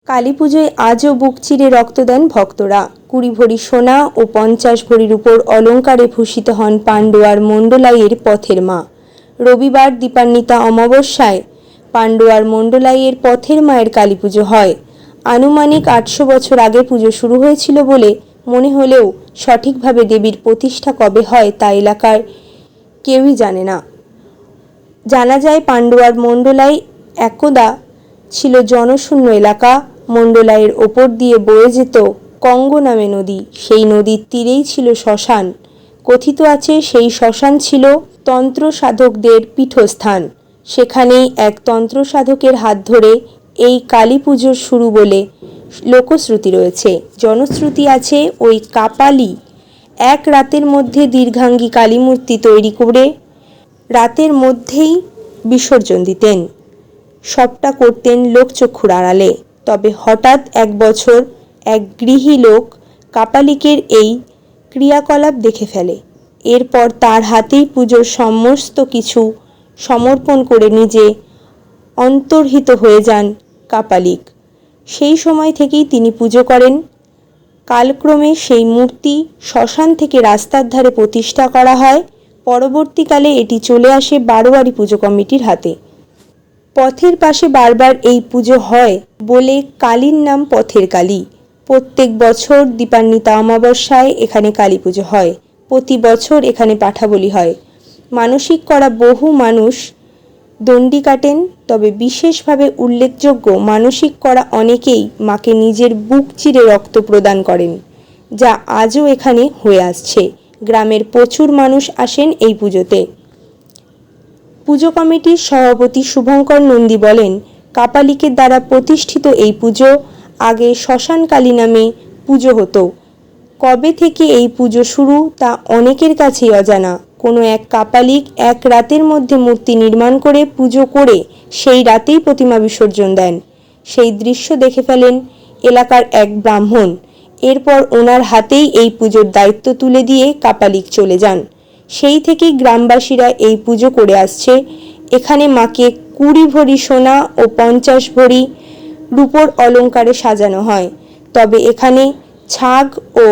কালী পুজোয় আজও বুক চিরে রক্ত দেন ভক্তরা। 20 ভরি সোনা ও 50 ভরির উপর অলঙ্কারে ভূষিত হন পান্ডুয়ার মণ্ডলাইয়ের পথের মা। রবিবার দীপান্বিতা অমাবস্যায় পান্ডুয়ার মণ্ডলাইয়ের পথের মায়ের কালী পুজো হয়। আনুমানিক 800 বছর আগে পুজো শুরু হয়েছিল বলে মনে হলেও সঠিকভাবে দেবীর প্রতিষ্ঠা কবে হয় তা এলাকার কেউই জানে না। জানা যায় পান্ডুয়ার মণ্ডলাই একদা ছিল জনশূন্য এলাকা। মণ্ডলাইয়ের ওপর দিয়ে বয়ে যেত কঙ্গ নামে নদী। সেই নদীর তীরেই ছিল শ্মশান। কথিত আছে সেই শ্মশান ছিল তন্ত্র সাধকদের পীঠস্থান। সেখানেই এক তন্ত্র সাধকের হাত ধরে এই কালী পুজোর শুরু বলে লোকশ্রুতি রয়েছে। জনশ্রুতি আছে ওই কাপালি এক রাতের মধ্যে দীর্ঘাঙ্গী কালী মূর্তি তৈরি করে রাতের মধ্যেই বিসর্জন দিতেন। সবটা করতেন লোকচক্ষুর আড়ালে। তবে হঠাৎ এক বছর এক গৃহী লোক কাপালিকের এই ক্রিয়াকলাপ দেখে ফেলে। এরপর তার হাতেই পুজোর সমস্ত কিছু সমর্পণ করে নিজে অন্তর্হিত হয়ে যান কাপালিক। সেই সময় থেকেই তিনি পুজো করেন। কালক্রমে সেই মূর্তি শ্মশান থেকে রাস্তার ধারে প্রতিষ্ঠা করা হয়। পরবর্তীকালে এটি চলে আসে বারোয়ারি পুজো কমিটির হাতে। পথের পাশে বারবার এই পুজো হয় বলে কালীর নাম পথের কালী। প্রত্যেক বছর দীপান্বিতা অমাবস্যায় এখানে কালী পুজো হয়। প্রতি বছর এখানে পাঠাবলি হয়। মানসিক করা বহু মানুষ দণ্ডি কাটেন। তবে বিশেষভাবে উল্লেখযোগ্য, মানসিক করা অনেকেই মাকে নিজের বুক চিরে রক্ত প্রদান করেন, যা আজও এখানে হয়ে আসছে। গ্রামের প্রচুর মানুষ আসেন এই পুজোতে। পুজো কমিটির সভাপতি শুভঙ্কর নন্দী বলেন, কাপালিকের দ্বারা প্রতিষ্ঠিত এই পুজো আগে শ্মশান কালী নামে পুজো হতো। কবে থেকে এই পুজো শুরু তা অনেকের কাছেই অজানা। কোনো এক কাপালিক এক রাতের মধ্যে মূর্তি নির্মাণ করে পুজো করে সেই রাতেই প্রতিমা বিসর্জন দেন। সেই দৃশ্য দেখে ফেলেন এলাকার এক ব্রাহ্মণ। এরপর ওনার হাতেই এই পুজোর দায়িত্ব তুলে দিয়ে কাপালিক চলে যান। সেই থেকেই গ্রামবাসীরা এই পুজো করে আসছে। এখানে মাকে 20 ভরি সোনা ও 50 ভরি রূপোর অলঙ্কারে সাজানো হয়। তবে এখানে ছাগ ও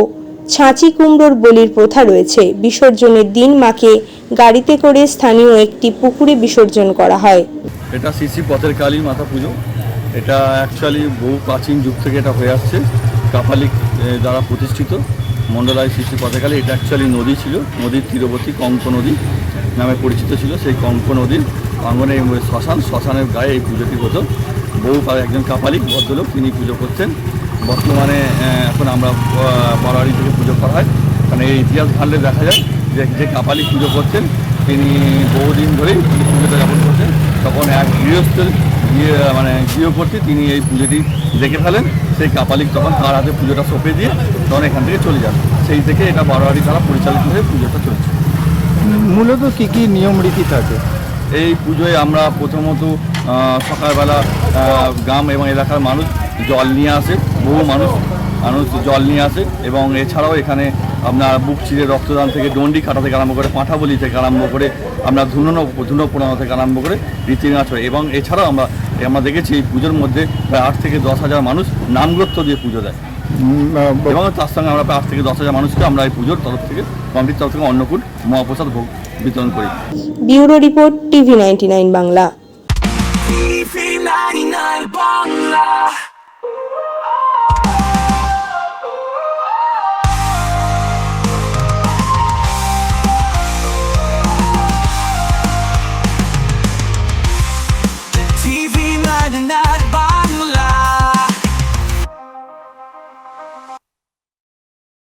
ছাঁচি কুমড়োর বলির প্রথা রয়েছে। বিসর্জনের দিন মাকে গাড়িতে করে স্থানীয় একটি পুকুরে বিসর্জন করা হয়। এটা শ্রী পথের কালী মাতা পুজো। এটা অ্যাকচুয়ালি বহু প্রাচীন যুগ থেকে এটা হয়ে আসছে। কাপালিক দ্বারা প্রতিষ্ঠিত মণ্ডলাই শ্রী পথের কালী। এটা অ্যাকচুয়ালি নদী ছিল, নদীর তীরবর্তী কঙ্ক নদী নামে পরিচিত ছিল। সেই কঙ্ক নদীর আঙ্গনে শ্মশানের গায়ে এই পুজোটি হতো। বহু একজন কাপালিক ভদ্রলোক তিনি পুজো করতেন। বর্তমানে এখন আমরা বারোয়ারি থেকে পুজো করা হয়। কারণ এই ইতিহাস ঘাটলে দেখা যায় যে কাপালিক পুজো করতেন তিনি বহুদিন ধরেই পুজোটা যাপন করতেন। তখন এক গৃহস্থের গৃহকর্তী তিনি এই পুজোটি দেখে ফেলেন। সেই কাপালিক তখন তার হাতে পুজোটা সঁপে দিয়ে তখন এখান থেকে চলে যান। সেই থেকে এটা বারোয়ারি দ্বারা পরিচালিত হয়ে পুজোটা চলছে। মূলত কী কী নিয়ম রীতি থাকে এই পুজোয়? আমরা প্রথমত সকালবেলা গ্রাম এবং এলাকার মানুষ জল নিয়ে আসে। বহু মানুষ জল নিয়ে আসে এবং এছাড়াও এখানে আপনার বুক চিরে রক্তদান থেকে দণ্ডি কাটা থেকে আরম্ভ করে পাঁঠাবলি থেকে আরম্ভ করে আমরা ধুনো পোড়ানো থেকে আরম্ভ করে রীতিনাচ হয়। এবং এছাড়াও আমরা দেখেছি এই পুজোর মধ্যে প্রায় 8 থেকে 10 হাজার মানুষ নামগ্রস্ত দিয়ে পুজো দেয়। এবং তার সঙ্গে আমরা প্রায় 8 থেকে 10 হাজার মানুষকে আমরা এই পুজোর তরফ থেকে কমিটির তরফ থেকে অন্নকূট মহাপ্রসাদ ভোগ বিতরণ করি। Bureau report, TV 99 Bangla. TV 99